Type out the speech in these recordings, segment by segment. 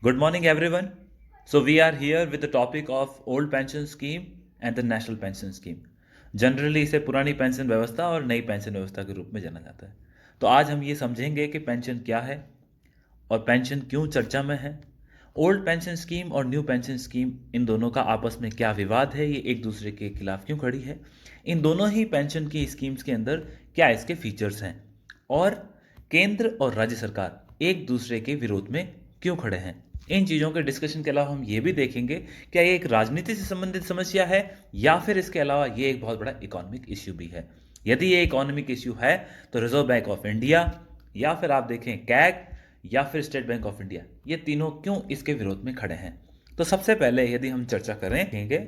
Good morning, everyone. So, we are here with the topic of old pension scheme and the national pension scheme. Generally इसे पुरानी pension व्यवस्था और नई pension व्यवस्था के रूप में जाना जाता है। तो आज हम ये समझेंगे कि पेंशन क्या है और पेंशन क्यों चर्चा में है। ओल्ड पेंशन स्कीम और न्यू पेंशन स्कीम, इन दोनों का आपस में क्या विवाद है, ये एक दूसरे के खिलाफ क्यों खड़ी है, इन दोनों ही पेंशन की स्कीम्स के अंदर क्या इसके फीचर्स हैं, और केंद्र और राज्य सरकार एक दूसरे के विरोध में क्यों खड़े हैं। इन चीज़ों के डिस्कशन के अलावा हम ये भी देखेंगे क्या ये एक राजनीति से संबंधित समस्या है या फिर इसके अलावा ये एक बहुत बड़ा इकोनॉमिक इश्यू भी है। यदि ये इकोनॉमिक इश्यू है तो रिजर्व बैंक ऑफ इंडिया या फिर आप देखें कैग या फिर स्टेट बैंक ऑफ इंडिया, ये तीनों क्यों इसके विरोध में खड़े हैं। तो सबसे पहले यदि हम चर्चा करेंगे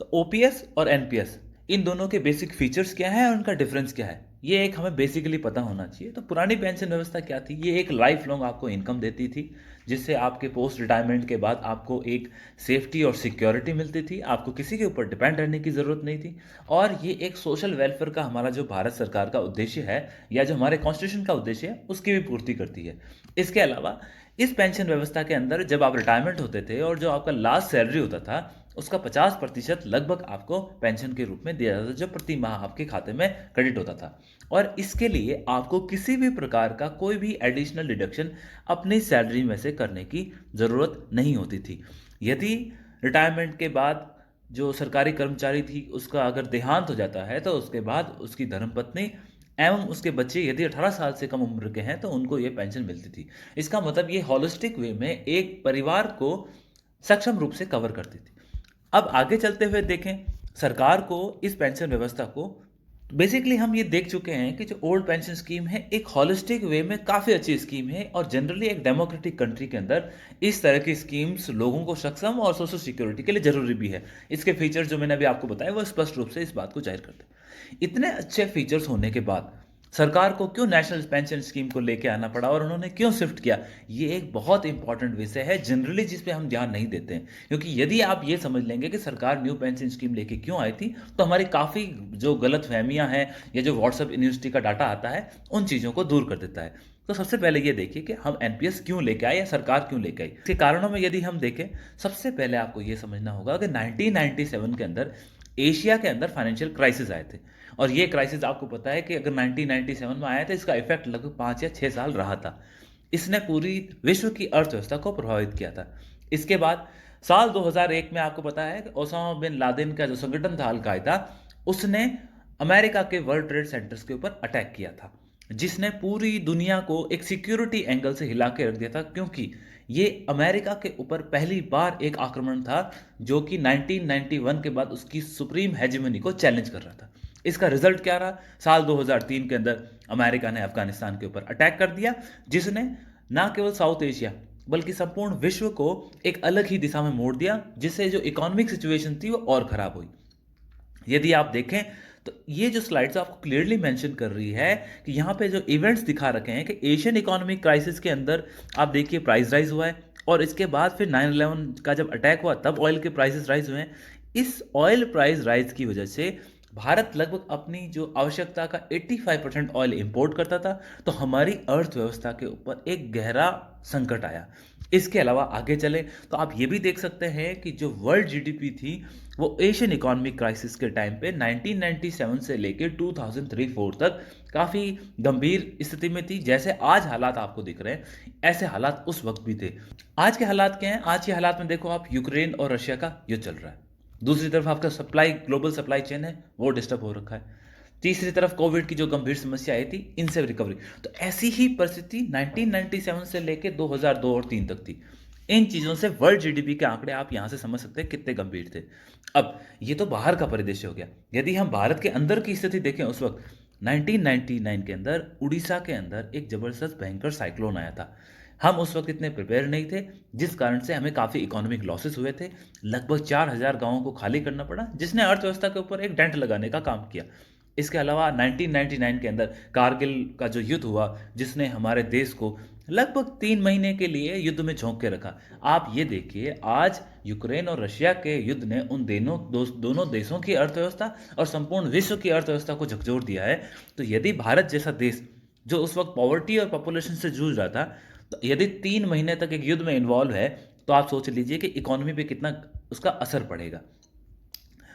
तो ओपीएस और एनपीएस, इन दोनों के बेसिक फीचर्स क्या हैं और उनका डिफरेंस क्या है, ये एक हमें बेसिकली पता होना चाहिए। तो पुरानी पेंशन व्यवस्था क्या थी, ये एक लाइफ लॉन्ग आपको इनकम देती थी, जिससे आपके पोस्ट रिटायरमेंट के बाद आपको एक सेफ्टी और सिक्योरिटी मिलती थी, आपको किसी के ऊपर डिपेंड रहने की ज़रूरत नहीं थी। और ये एक सोशल वेलफेयर का हमारा जो भारत सरकार का उद्देश्य है या जो हमारे कॉन्स्टिट्यूशन का उद्देश्य है, उसकी भी पूर्ति करती है। इसके अलावा इस पेंशन व्यवस्था के अंदर जब आप रिटायरमेंट होते थे और जो आपका लास्ट सैलरी होता था, उसका 50% लगभग आपको पेंशन के रूप में दिया जाता था, जो प्रति माह आपके खाते में क्रेडिट होता था। और इसके लिए आपको किसी भी प्रकार का कोई भी एडिशनल डिडक्शन अपनी सैलरी में से करने की ज़रूरत नहीं होती थी। यदि रिटायरमेंट के बाद जो सरकारी कर्मचारी थी उसका अगर देहांत हो जाता है तो उसके बाद उसकी धर्मपत्नी एवं उसके बच्चे यदि 18 साल से कम उम्र के हैं तो उनको ये पेंशन मिलती थी। इसका मतलब ये होलिस्टिक वे में एक परिवार को सक्षम रूप से कवर करती थी। अब आगे चलते हुए देखें, सरकार को इस पेंशन व्यवस्था को बेसिकली हम ये देख चुके हैं कि जो ओल्ड पेंशन स्कीम है एक होलिस्टिक वे में काफ़ी अच्छी स्कीम है और जनरली एक डेमोक्रेटिक कंट्री के अंदर इस तरह की स्कीम्स लोगों को सक्षम और सोशल सिक्योरिटी के लिए ज़रूरी भी है। इसके फीचर्स जो मैंने अभी आपको बताया वो स्पष्ट रूप से इस बात को जाहिर करते हैं। इतने अच्छे फीचर्स होने के बाद सरकार को क्यों नेशनल पेंशन स्कीम को लेके आना पड़ा और उन्होंने क्यों शिफ्ट किया, ये एक बहुत इंपॉर्टेंट विषय है जनरली जिस पे हम ध्यान नहीं देते हैं। क्योंकि यदि आप ये समझ लेंगे कि सरकार न्यू पेंशन स्कीम लेके क्यों आई थी तो हमारी काफ़ी जो गलत फहमियाँ हैं या जो व्हाट्सएप यूनिवर्सिटी का डाटा आता है उन चीज़ों को दूर कर देता है। तो सबसे पहले ये देखिए कि हम एनपीएस क्यों लेके आए या सरकार क्यों लेके आई। इसके कारणों में यदि हम देखें, सबसे पहले आपको ये समझना होगा कि 1997 के अंदर एशिया के अंदर फाइनेंशियल क्राइसिस आए थे। और ये क्राइसिस आपको पता है कि अगर 1997 में आया था, इसका इफेक्ट लगभग 5 या 6 साल रहा था। इसने पूरी विश्व की अर्थव्यवस्था को प्रभावित किया था। इसके बाद साल 2001 में आपको पता है कि ओसामा बिन लादेन का जो संगठन था अल-कायदा, उसने अमेरिका के वर्ल्ड ट्रेड सेंटर्स के ऊपर अटैक किया था, जिसने पूरी दुनिया को एक सिक्योरिटी एंगल से हिला के रख दिया था। क्योंकि ये अमेरिका के ऊपर पहली बार एक आक्रमण था जो कि 1991 के बाद उसकी सुप्रीम हेजेमनी को चैलेंज कर रहा था। इसका रिजल्ट क्या रहा? साल 2003 के अंदर अमेरिका ने अफगानिस्तान के ऊपर अटैक कर दिया, जिसने ना केवल साउथ एशिया बल्कि संपूर्ण विश्व को एक अलग ही दिशा में मोड़ दिया, जिससे जो इकोनॉमिक सिचुएशन थी वो और खराब हुई। यदि आप देखें तो ये जो स्लाइड्स आपको क्लियरली मेंशन कर रही है कि यहाँ पे जो इवेंट्स दिखा रखे हैं कि एशियन इकोनॉमिक क्राइसिस के अंदर आप देखिए प्राइस राइज हुआ है, और इसके बाद फिर 9/11 का जब अटैक हुआ तब ऑयल के प्राइसेस राइज हुए हैं। इस ऑयल प्राइस राइज की वजह से भारत लगभग अपनी जो आवश्यकता का 85% ऑयल इंपोर्ट करता था, तो हमारी अर्थव्यवस्था के ऊपर एक गहरा संकट आया। इसके अलावा आगे चले तो आप ये भी देख सकते हैं कि जो वर्ल्ड जीडीपी थी वो एशियन इकोनॉमिक क्राइसिस के टाइम पे 1997 से लेकर 2003-4 तक काफ़ी गंभीर स्थिति में थी। जैसे आज हालात आपको दिख रहे हैं, ऐसे हालात उस वक्त भी थे। आज के हालात क्या हैं? आज के हालात में देखो आप, यूक्रेन और रशिया का युद्ध चल रहा है। दूसरी तरफ आपका सप्लाई, ग्लोबल सप्लाई चेन है, वो डिस्टर्ब हो रखा है। तीसरी तरफ कोविड की जो गंभीर समस्या आई थी, इनसे रिकवरी। तो ऐसी ही परिस्थिति 1997 से लेकर 2002 और 3 तक थी। इन चीज़ों से वर्ल्ड जीडीपी के आंकड़े आप यहाँ से समझ सकते हैं कितने गंभीर थे। अब ये तो बाहर का परिदृश्य हो गया। यदि हम भारत के अंदर की स्थिति देखें, उस वक्त 1999 के अंदर उड़ीसा के अंदर एक जबरदस्त भयंकर साइक्लोन आया था। हम उस वक्त इतने प्रिपेयर नहीं थे, जिस कारण से हमें काफ़ी इकोनॉमिक लॉसेस हुए थे। लगभग 4000 गांवों को खाली करना पड़ा, जिसने अर्थव्यवस्था के ऊपर एक डेंट लगाने का काम किया। इसके अलावा 1999 के अंदर कारगिल का जो युद्ध हुआ, जिसने हमारे देश को लगभग 3 महीने के लिए युद्ध में झोंक के रखा। आप ये देखिए, आज यूक्रेन और रशिया के युद्ध ने उन दोनों देशों की अर्थव्यवस्था और संपूर्ण विश्व की अर्थव्यवस्था को झकझोर दिया है। तो यदि भारत जैसा देश जो उस वक्त पॉवर्टी और पॉपुलेशन से जूझ रहा था, तो यदि 3 महीने तक एक युद्ध में इन्वॉल्व है, तो आप सोच लीजिए कि इकोनॉमी पे कितना उसका असर पड़ेगा।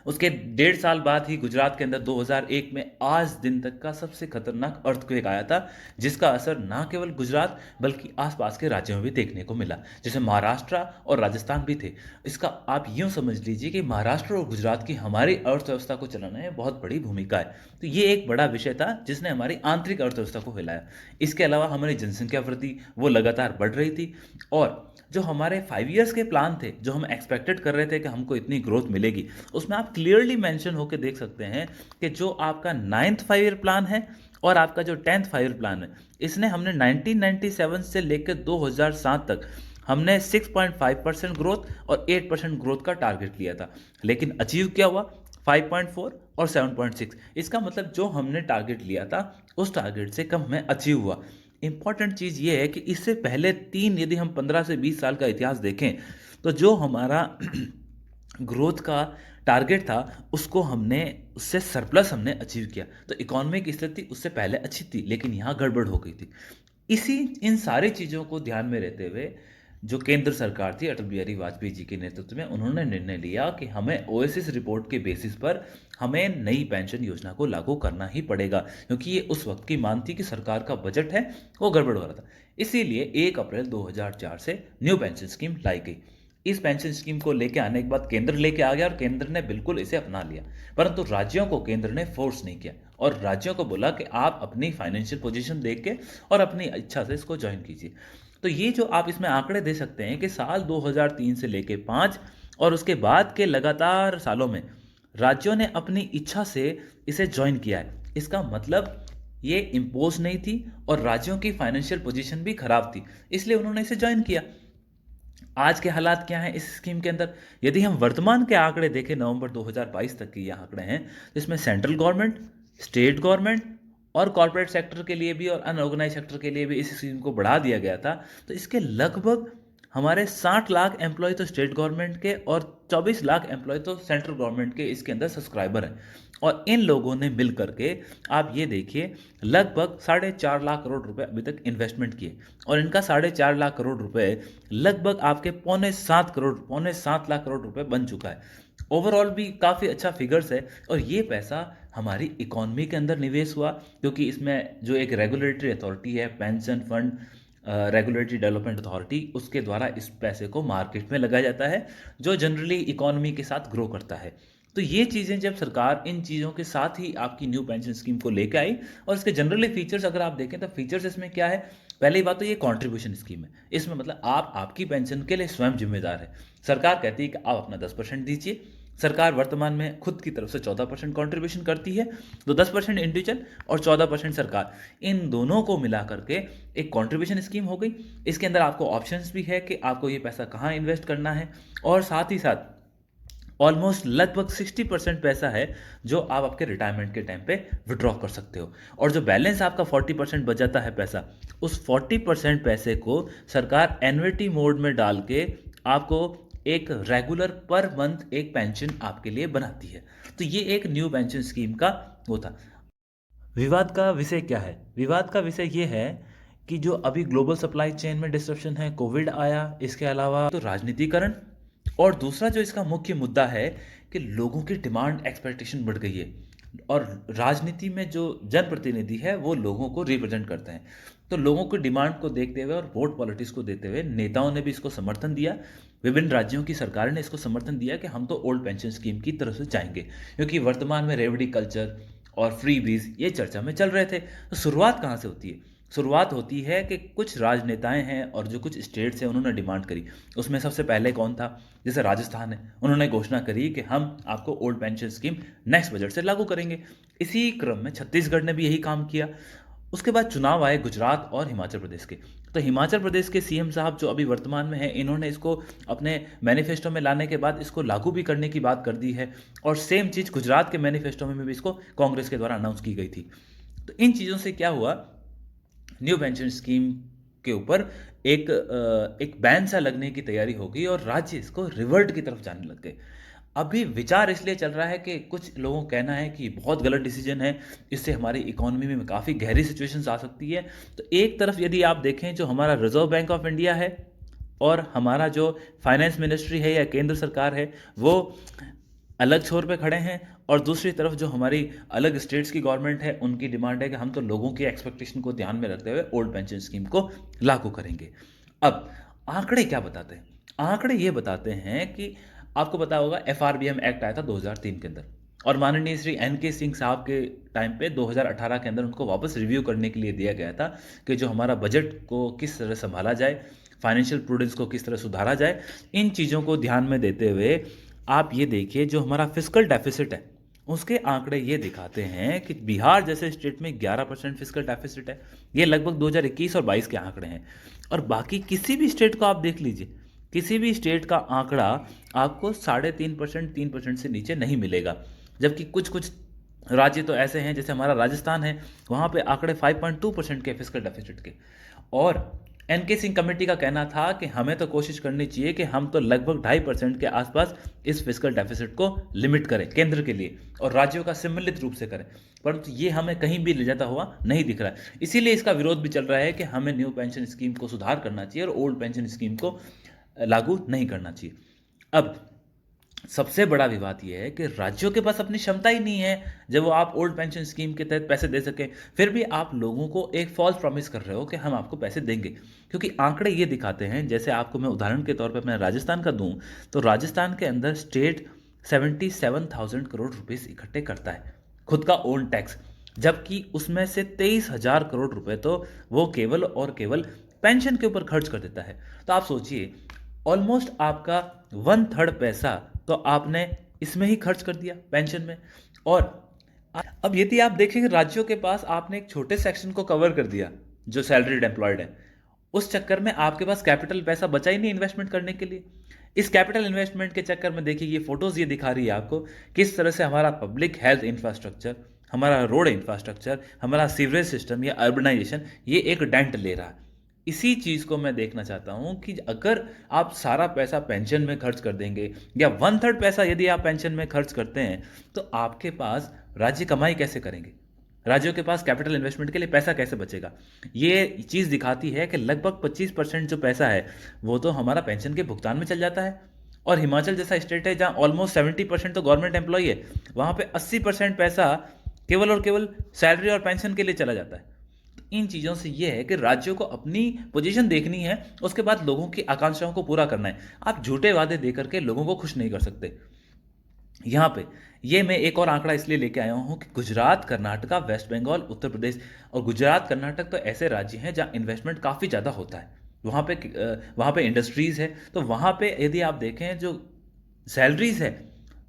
उसके 1.5 साल बाद ही गुजरात के अंदर 2001 में आज दिन तक का सबसे खतरनाक अर्थक्वेक आया था, जिसका असर ना केवल गुजरात बल्कि आसपास के राज्यों में भी देखने को मिला, जैसे महाराष्ट्र और राजस्थान भी थे। इसका आप यूं समझ लीजिए कि महाराष्ट्र और गुजरात की हमारी अर्थव्यवस्था को चलाने में बहुत बड़ी भूमिका है। तो ये एक बड़ा विषय था जिसने हमारी आंतरिक अर्थव्यवस्था को हिलाया। इसके अलावा हमारी जनसंख्या वृद्धि वो लगातार बढ़ रही थी, और जो हमारे 5 ईयर्स के प्लान थे, जो हम एक्सपेक्टेड कर रहे थे कि हमको इतनी ग्रोथ मिलेगी, उसमें आप क्लियरली मेंशन होकर देख सकते हैं कि जो आपका 9th 5 ईयर प्लान है और आपका जो 10th 5 ईयर प्लान है, इसने हमने 1997 से लेकर 2007 तक हमने 6.5% ग्रोथ और 8% ग्रोथ का टारगेट लिया था, लेकिन अचीव क्या हुआ? 5.4 और 7.6। इसका मतलब जो हमने टारगेट लिया था उस टारगेट से कम हमें अचीव हुआ। इंपॉर्टेंट चीज़ ये है कि इससे पहले 3 यदि हम 15 से 20 साल का इतिहास देखें, तो जो हमारा ग्रोथ का टारगेट था उसको हमने उससे सरप्लस हमने अचीव किया। तो इकोनॉमिक स्थिति उससे पहले अच्छी थी, लेकिन यहाँ गड़बड़ हो गई थी। इसी इन सारी चीज़ों को ध्यान में रहते हुए जो केंद्र सरकार थी अटल बिहारी वाजपेयी जी के नेतृत्व में, उन्होंने निर्णय लिया कि हमें ओएसिस रिपोर्ट के बेसिस पर हमें नई पेंशन योजना को लागू करना ही पड़ेगा, क्योंकि ये उस वक्त की मांग थी कि सरकार का बजट है वो गड़बड़ हो रहा था। इसीलिए 1 अप्रैल 2004 से न्यू पेंशन स्कीम लाई गई। इस पेंशन स्कीम को लेके आने के बाद केंद्र लेके आ गया और केंद्र ने बिल्कुल इसे अपना लिया, परंतु राज्यों को केंद्र ने फोर्स नहीं किया और राज्यों को बोला कि आप अपनी फाइनेंशियल पोजीशन देख के और अपनी इच्छा से इसको ज्वाइन कीजिए। तो ये जो आप इसमें आंकड़े दे सकते हैं कि साल 2003 से लेके 5 और उसके बाद के लगातार सालों में राज्यों ने अपनी इच्छा से इसे ज्वाइन किया है। इसका मतलब ये इम्पोज नहीं थी और राज्यों की फाइनेंशियल पोजीशन भी खराब थी, इसलिए उन्होंने इसे ज्वाइन किया। आज के हालात क्या हैं इस स्कीम के अंदर? यदि हम वर्तमान के आंकड़े देखें, नवंबर 2022 तक के ये आंकड़े हैं, जिसमें सेंट्रल गवर्नमेंट, स्टेट गवर्नमेंट और कॉर्पोरेट सेक्टर के लिए भी और अनऑर्गेनाइज सेक्टर के लिए भी इस स्कीम को बढ़ा दिया गया था। तो इसके लगभग हमारे 60 लाख एम्प्लॉय तो स्टेट गवर्नमेंट के और 24 लाख एम्प्लॉय तो सेंट्रल गवर्नमेंट के इसके अंदर सब्सक्राइबर हैं। और इन लोगों ने मिल करके आप ये देखिए लगभग 4.5 लाख करोड़ रुपए अभी तक इन्वेस्टमेंट किए, और इनका 4.5 लाख करोड़ रुपए लगभग आपके पौने 7 लाख करोड़ रुपए बन चुका है। ओवरऑल भी काफ़ी अच्छा फिगर्स है, और ये पैसा हमारी इकोनॉमी के अंदर निवेश हुआ, क्योंकि इसमें जो एक रेगुलेटरी अथॉरिटी है, pension fund regulatory development authority, उसके द्वारा इस पैसे को मार्केट में लगाया जाता है, जो जनरली इकोनॉमी के साथ ग्रो करता है। तो ये चीज़ें जब सरकार इन चीज़ों के साथ ही आपकी न्यू पेंशन स्कीम को लेकर आई, और इसके जनरली फीचर्स अगर आप देखें तो फीचर्स इसमें क्या है? पहली बात तो ये कंट्रीब्यूशन स्कीम है। इसमें मतलब आप आपकी पेंशन के लिए स्वयं जिम्मेदार है। सरकार कहती है कि आप अपना 10% दीजिए। सरकार वर्तमान में खुद की तरफ से 14% कंट्रीब्यूशन करती है, तो 10% इंडिविजुअल और 14% सरकार, इन दोनों को मिला करके एक कंट्रीब्यूशन स्कीम हो गई। इसके अंदर आपको ऑप्शंस भी है कि आपको ये पैसा कहाँ इन्वेस्ट करना है, और साथ ही साथ ऑलमोस्ट लगभग 60% पैसा है जो आप आपके रिटायरमेंट के टाइम पे विड्रॉ कर सकते हो, और जो बैलेंस आपका 40% बच जाता है पैसा, उस 40% पैसे को सरकार एन्युटी मोड में डाल के आपको एक रेगुलर पर मंथ एक पेंशन आपके लिए बनाती है। तो ये एक न्यू पेंशन स्कीम का वो था। विवाद का विषय क्या है? विवाद का विषय ये है कि जो अभी ग्लोबल सप्लाई चेन में डिस्ट्रप्शन है, कोविड आया, इसके अलावा तो राजनीतिकरण, और दूसरा जो इसका मुख्य मुद्दा है कि लोगों की डिमांड एक्सपेक्टेशन बढ़ गई है, और राजनीति में जो जनप्रतिनिधि है वो लोगों को रिप्रेजेंट करते हैं। तो लोगों की डिमांड को देखते हुए और वोट पॉलिटिक्स को देते हुए नेताओं ने भी इसको समर्थन दिया, विभिन्न राज्यों की सरकारें ने इसको समर्थन दिया कि हम तो ओल्ड पेंशन स्कीम की तरफ से जाएंगे, क्योंकि वर्तमान में रेवड़ी कल्चर और फ्री बीज ये चर्चा में चल रहे थे। तो शुरुआत कहाँ से होती है? शुरुआत होती है कि कुछ राजनेताएं हैं और जो कुछ स्टेट्स हैं उन्होंने डिमांड करी। उसमें सबसे पहले कौन था? जैसे राजस्थान है, उन्होंने घोषणा करी कि हम आपको old pension scheme next budget से लागू करेंगे। इसी क्रम में छत्तीसगढ़ ने भी यही काम किया। उसके बाद चुनाव आए गुजरात और हिमाचल प्रदेश के। तो हिमाचल प्रदेश के सीएम साहब जो अभी वर्तमान में हैं, इन्होंने इसको अपने मैनिफेस्टो में लाने के बाद इसको लागू भी करने की बात कर दी है, और सेम चीज़ गुजरात के मैनिफेस्टो में भी इसको कांग्रेस के द्वारा अनाउंस की गई थी। तो इन चीज़ों से क्या हुआ? न्यू पेंशन स्कीम के ऊपर एक बैन सा लगने की तैयारी हो गई, और राज्य इसको रिवर्ट की तरफ जाने लग गए। अभी विचार इसलिए चल रहा है कि कुछ लोगों का कहना है कि बहुत गलत डिसीजन है, इससे हमारी इकोनॉमी में काफ़ी गहरी सिचुएशंस आ सकती है। तो एक तरफ यदि आप देखें, जो हमारा रिजर्व बैंक ऑफ इंडिया है और हमारा जो फाइनेंस मिनिस्ट्री है या केंद्र सरकार है, वो अलग छोर पे खड़े हैं, और दूसरी तरफ जो हमारी अलग स्टेट्स की गवर्नमेंट है, उनकी डिमांड है कि हम तो लोगों की एक्सपेक्टेशन को ध्यान में रखते हुए ओल्ड पेंशन स्कीम को लागू करेंगे। अब आंकड़े क्या बताते हैं? आंकड़े ये बताते हैं कि आपको पता होगा एफआरबीएम एक्ट आया था 2003 के अंदर, और माननीय श्री एन के सिंह साहब के टाइम पे 2018 के अंदर उनको वापस रिव्यू करने के लिए दिया गया था कि जो हमारा बजट को किस तरह संभाला जाए, फाइनेंशियल प्रूडेंस को किस तरह सुधारा जाए। इन चीज़ों को ध्यान में देते हुए आप ये देखिए, जो हमारा फिस्कल डेफिसिट है, उसके आंकड़े ये दिखाते हैं कि बिहार जैसे स्टेट में 11% फिस्कल डेफिसिट है। ये लगभग 2021 और 22 के आंकड़े हैं। और बाकी किसी भी स्टेट को आप देख लीजिए, किसी भी स्टेट का आंकड़ा आपको 3.5%, 3% से नीचे नहीं मिलेगा। जबकि कुछ कुछ राज्य तो ऐसे हैं, जैसे हमारा राजस्थान है, वहाँ पे आंकड़े 5.2% के फिस्कल डेफिसिट के। और एन के सिंह कमेटी का कहना था कि हमें तो कोशिश करनी चाहिए कि हम तो लगभग 2.5% के आसपास इस फिस्कल डेफिसिट को लिमिट करें केंद्र के लिए, और राज्यों का सम्मिलित रूप से करें। परंतु ये हमें कहीं भी ले जाता हुआ नहीं दिख रहा है। इसीलिए इसका विरोध भी चल रहा है कि हमें न्यू पेंशन स्कीम को सुधार करना चाहिए और ओल्ड पेंशन स्कीम को लागू नहीं करना चाहिए। अब सबसे बड़ा विवाद यह है कि राज्यों के पास अपनी क्षमता ही नहीं है जब वो आप ओल्ड पेंशन स्कीम के तहत पैसे दे सकें। फिर भी आप लोगों को एक फॉल्स प्रॉमिस कर रहे हो कि हम आपको पैसे देंगे, क्योंकि आंकड़े ये दिखाते हैं, जैसे आपको मैं उदाहरण के तौर पे अपने राजस्थान का दूं, तो राजस्थान के अंदर स्टेट 77,000 करोड़ रुपीस इकट्ठे करता है खुद का ओन टैक्स, जबकि उसमें से 23,000 करोड़ रुपए तो वो केवल और केवल पेंशन के ऊपर खर्च कर देता है। तो आप सोचिए, ऑलमोस्ट आपका 1/3 पैसा तो आपने इसमें ही खर्च कर दिया, पेंशन में। और अब यदि आप देखें कि राज्यों के पास आपने एक छोटे सेक्शन को कवर कर दिया जो सैलरीड एम्प्लॉयड है, उस चक्कर में आपके पास कैपिटल पैसा बचा ही नहीं इन्वेस्टमेंट करने के लिए। इस कैपिटल इन्वेस्टमेंट के चक्कर में देखिए, ये फोटोज ये दिखा रही है आपको किस तरह से हमारा पब्लिक हेल्थ इंफ्रास्ट्रक्चर, हमारा रोड इंफ्रास्ट्रक्चर, हमारा सीवरेज सिस्टम या अर्बनाइजेशन, ये एक डेंट ले रहा है। इसी चीज़ को मैं देखना चाहता हूं कि अगर आप सारा पैसा पेंशन में खर्च कर देंगे, या 1/3 पैसा यदि आप पेंशन में खर्च करते हैं, तो आपके पास राज्य कमाई कैसे करेंगे? राज्यों के पास कैपिटल इन्वेस्टमेंट के लिए पैसा कैसे बचेगा? ये चीज़ दिखाती है कि लगभग 25% जो पैसा है वो तो हमारा पेंशन के भुगतान में चल जाता है। और हिमाचल जैसा स्टेट है जहाँ ऑलमोस्ट 70% तो गवर्नमेंट एम्प्लॉय है, वहाँ पे 80% पैसा केवल और केवल सैलरी और पेंशन के लिए चला जाता है। इन चीज़ों से ये है कि राज्यों को अपनी पोजीशन देखनी है, उसके बाद लोगों की आकांक्षाओं को पूरा करना है। आप झूठे वादे दे करके लोगों को खुश नहीं कर सकते। यहाँ पे ये मैं एक और आंकड़ा इसलिए लेके आया हूँ कि गुजरात, कर्नाटका, वेस्ट बंगाल, उत्तर प्रदेश और गुजरात, कर्नाटक तो ऐसे राज्य हैं जहाँ इन्वेस्टमेंट काफ़ी ज़्यादा होता है। वहाँ पे इंडस्ट्रीज़ है, तो वहाँ पे यदि आप देखें जो सैलरीज है,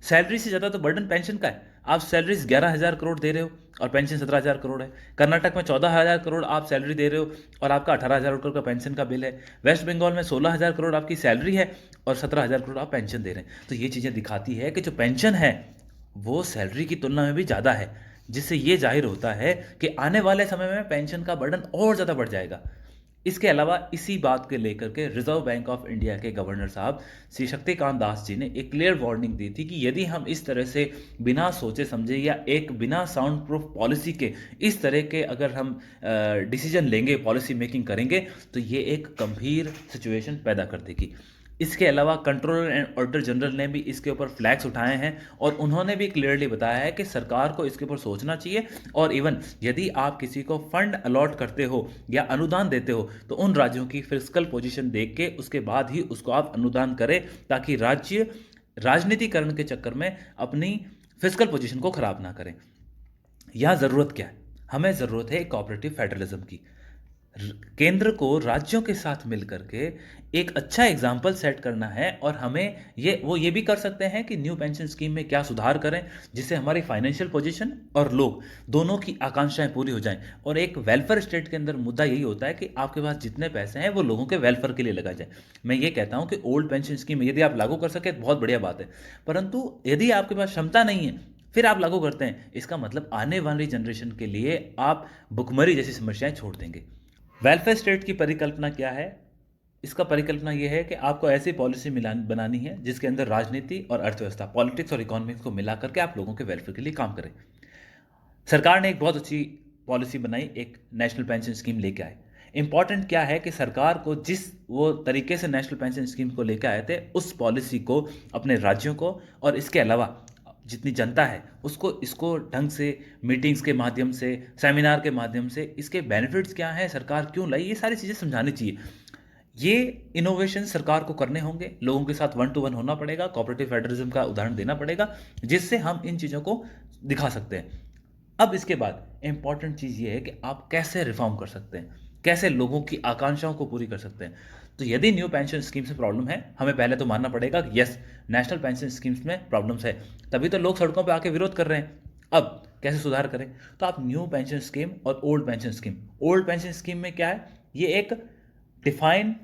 सैलरी से ज़्यादा तो बर्डन पेंशन का है। आप सैलरीज 11,000 करोड़ दे रहे हो और पेंशन 17,000 करोड़ है। कर्नाटक में 14,000 करोड़ आप सैलरी दे रहे हो और आपका 18,000 करोड़ का पेंशन का बिल है। वेस्ट बंगाल में 16,000 करोड़ आपकी सैलरी है और 17,000 करोड़ आप पेंशन दे रहे हैं। तो ये चीज़ें दिखाती है कि जो पेंशन है वो सैलरी की तुलना में भी ज़्यादा है, जिससे ये जाहिर होता है कि आने वाले समय में पेंशन का बर्डन और ज़्यादा बढ़ जाएगा। इसके अलावा इसी बात के लेकर के रिजर्व बैंक ऑफ इंडिया के गवर्नर साहब श्री शक्तिकांत दास जी ने एक क्लियर वार्निंग दी थी कि यदि हम इस तरह से बिना सोचे समझे या एक बिना साउंड प्रूफ पॉलिसी के इस तरह के अगर हम डिसीजन लेंगे, पॉलिसी मेकिंग करेंगे, तो ये एक गंभीर सिचुएशन पैदा कर देगी। इसके अलावा कंट्रोलर एंड ऑडिटर जनरल ने भी इसके ऊपर फ्लैग्स उठाए हैं और उन्होंने भी क्लियरली बताया है कि सरकार को इसके ऊपर सोचना चाहिए। और इवन यदि आप किसी को फंड अलॉट करते हो या अनुदान देते हो, तो उन राज्यों की फिस्कल पोजीशन देख के उसके बाद ही उसको आप अनुदान करें, ताकि राज्य राजनीतिकरण के चक्कर में अपनी फिस्कल पोजीशन को खराब ना करें। यहाँ ज़रूरत क्या है? हमें ज़रूरत है कोऑपरेटिव फेडरलिज्म की। केंद्र को राज्यों के साथ मिलकर के एक अच्छा एग्जाम्पल सेट करना है, और हमें ये भी कर सकते हैं कि न्यू पेंशन स्कीम में क्या सुधार करें जिससे हमारी फाइनेंशियल पोजीशन और लोग दोनों की आकांक्षाएं पूरी हो जाएं। और एक वेलफेयर स्टेट के अंदर मुद्दा यही होता है कि आपके पास जितने पैसे हैं वो लोगों के वेलफेयर के लिए लगाए जाए। मैं ये कहता हूं कि ओल्ड पेंशन स्कीम यदि आप लागू कर सके तो बहुत बढ़िया बात है, परंतु यदि आपके पास क्षमता नहीं है फिर आप लागू करते हैं, इसका मतलब आने वाली जनरेशन के लिए आप भुखमरी जैसी समस्याएं छोड़ देंगे। वेलफेयर स्टेट की परिकल्पना क्या है? इसका परिकल्पना ये है कि आपको ऐसी पॉलिसी बनानी है जिसके अंदर राजनीति और अर्थव्यवस्था, पॉलिटिक्स और इकोनॉमिक्स को मिला करके आप लोगों के वेलफेयर के लिए काम करें। सरकार ने एक बहुत अच्छी पॉलिसी बनाई, एक नेशनल पेंशन स्कीम लेके आए। इंपॉर्टेंट क्या है कि सरकार को जिस वो तरीके से नेशनल पेंशन स्कीम को लेकर आए थे, उस पॉलिसी को अपने राज्यों को और इसके अलावा जितनी जनता है उसको इसको ढंग से मीटिंग्स के माध्यम से, सेमिनार के माध्यम से इसके बेनिफिट्स क्या हैं, सरकार क्यों लाई, ये सारी चीज़ें समझानी चाहिए। ये इनोवेशन सरकार को करने होंगे, लोगों के साथ 1 to 1 होना पड़ेगा, कोऑपरेटिव फेडरलिज्म का उदाहरण देना पड़ेगा, जिससे हम इन चीज़ों को दिखा सकते हैं। अब इसके बाद इंपॉर्टेंट चीज़ ये है कि आप कैसे रिफॉर्म कर सकते हैं, कैसे लोगों की आकांक्षाओं को पूरी कर सकते हैं। तो यदि न्यू पेंशन स्कीम से प्रॉब्लम है, हमें पहले तो मानना पड़ेगा कि यस, नेशनल पेंशन स्कीम्स में प्रॉब्लम्स है, तभी तो लोग सड़कों पे आके विरोध कर रहे हैं। अब कैसे सुधार करें? तो आप न्यू पेंशन स्कीम और old pension scheme, old pension scheme में क्या है, ये एक डिफाइंड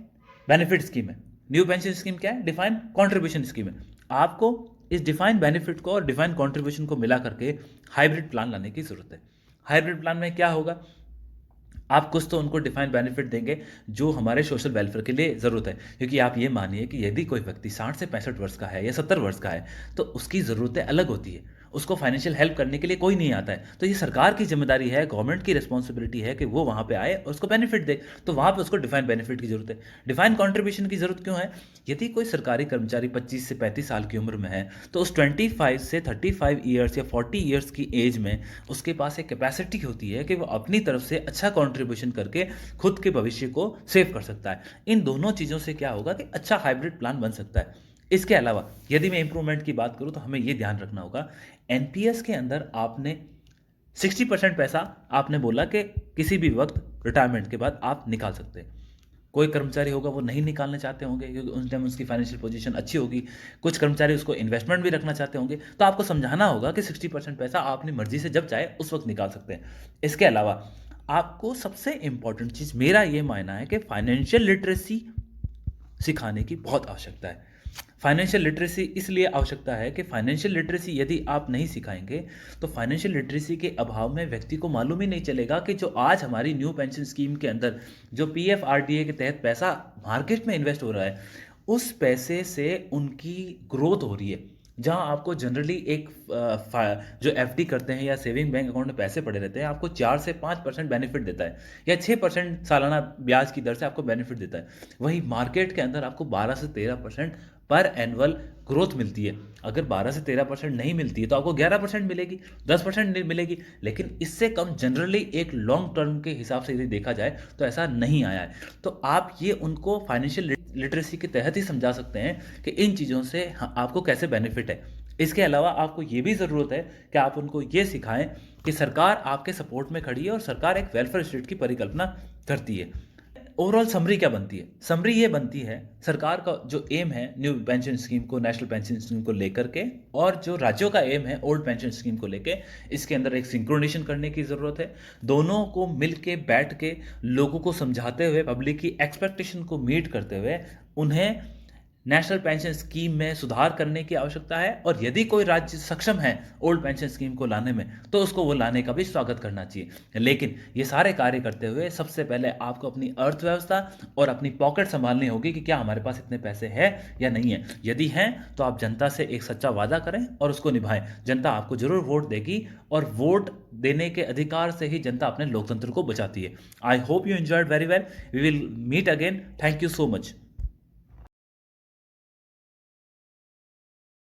बेनिफिट स्कीम है। न्यू पेंशन स्कीम क्या है? डिफाइंड कंट्रीब्यूशन स्कीम है। आपको इस डिफाइंड बेनिफिट को और डिफाइंड कंट्रीब्यूशन को मिला करके हाइब्रिड प्लान लाने की जरूरत है। हाइब्रिड प्लान में क्या होगा? आप कुछ तो उनको डिफाइंड बेनिफिट देंगे जो हमारे सोशल वेलफेयर के लिए ज़रूरत है, क्योंकि आप ये मानिए कि यदि कोई व्यक्ति 60 से 65 वर्ष का है या 70 वर्ष का है तो उसकी ज़रूरतें अलग होती है, उसको फाइनेंशियल हेल्प करने के लिए कोई नहीं आता है। तो ये सरकार की जिम्मेदारी है, गवर्नमेंट की रिस्पॉन्सिबिलिटी है कि वो वहाँ पे आए और उसको बेनिफिट दे। तो वहाँ पे उसको डिफाइंड बेनिफिट की ज़रूरत है। डिफाइंड कॉन्ट्रीब्यूशन की ज़रूरत क्यों है? यदि कोई सरकारी कर्मचारी 25 से 35 साल की उम्र में है तो उस 25 से 35 ईयर्स या 40 ईयर्स की एज में उसके पास एक कैपेसिटी होती है कि वो अपनी तरफ से अच्छा कॉन्ट्रीब्यूशन करके खुद के भविष्य को सेव कर सकता है। इन दोनों चीज़ों से क्या होगा कि अच्छा हाइब्रिड प्लान बन सकता है। इसके अलावा यदि मैं इंप्रूवमेंट की बात करूं तो हमें यह ध्यान रखना होगा, एनपीएस के अंदर आपने 60% पैसा आपने बोला कि किसी भी वक्त रिटायरमेंट के बाद आप निकाल सकते हैं। कोई कर्मचारी होगा वो नहीं निकालना चाहते होंगे क्योंकि उस टाइम उसकी फाइनेंशियल पोजीशन अच्छी होगी। कुछ कर्मचारी उसको इन्वेस्टमेंट भी रखना चाहते होंगे, तो आपको समझाना होगा कि 60% पैसा आप अपनी मर्जी से जब चाहे उस वक्त निकाल सकते हैं। इसके अलावा आपको सबसे इंपॉर्टेंट चीज़, मेरा ये मानना है कि फाइनेंशियल लिटरेसी सिखाने की बहुत आवश्यकता है। फाइनेंशियल लिटरेसी इसलिए आवश्यकता है कि फाइनेंशियल लिटरेसी यदि आप नहीं सिखाएंगे तो फाइनेंशियल लिटरेसी के अभाव में व्यक्ति को मालूम ही नहीं चलेगा कि जो आज हमारी न्यू पेंशन स्कीम के अंदर जो पीएफआरडीए के तहत पैसा मार्केट में इन्वेस्ट हो रहा है, उस पैसे से उनकी ग्रोथ हो रही है। जहां आपको जनरली एक जो एफडी करते हैं या सेविंग बैंक अकाउंट में पैसे पड़े रहते हैं, आपको 4 से 5% बेनिफिट देता है या 6% सालाना ब्याज की दर से आपको बेनिफिट देता है। वही मार्केट के अंदर आपको 12 से 13% पर एनुअल ग्रोथ मिलती है। अगर 12 से 13% नहीं मिलती है तो आपको 11% मिलेगी, 10% मिलेगी, लेकिन इससे कम जनरली एक लॉन्ग टर्म के हिसाब से यदि देखा जाए तो ऐसा नहीं आया है। तो आप ये उनको फाइनेंशियल लिटरेसी के तहत ही समझा सकते हैं कि इन चीज़ों से आपको कैसे बेनिफिट है। इसके अलावा आपको ये भी ज़रूरत है कि आप उनको ये सिखाएं कि सरकार आपके सपोर्ट में खड़ी है और सरकार एक वेलफेयर स्टेट की परिकल्पना करती है। ओवरऑल समरी क्या बनती है? समरी ये बनती है, सरकार का जो एम है न्यू पेंशन स्कीम को, नेशनल पेंशन स्कीम को लेकर के, और जो राज्यों का एम है ओल्ड पेंशन स्कीम को लेके, इसके अंदर एक सिंक्रोनेशन करने की ज़रूरत है। दोनों को मिल के बैठ के लोगों को समझाते हुए, पब्लिक की एक्सपेक्टेशन को मीट करते हुए उन्हें नेशनल पेंशन स्कीम में सुधार करने की आवश्यकता है। और यदि कोई राज्य सक्षम है ओल्ड पेंशन स्कीम को लाने में तो उसको वो लाने का भी स्वागत करना चाहिए। लेकिन ये सारे कार्य करते हुए सबसे पहले आपको अपनी अर्थव्यवस्था और अपनी पॉकेट संभालनी होगी कि क्या हमारे पास इतने पैसे हैं या नहीं है। यदि हैं तो आप जनता से एक सच्चा वादा करें और उसको निभाएं। जनता आपको जरूर वोट देगी और वोट देने के अधिकार से ही जनता अपने लोकतंत्र को बचाती है। I hope you enjoyed very well. We will meet again. Thank you so much.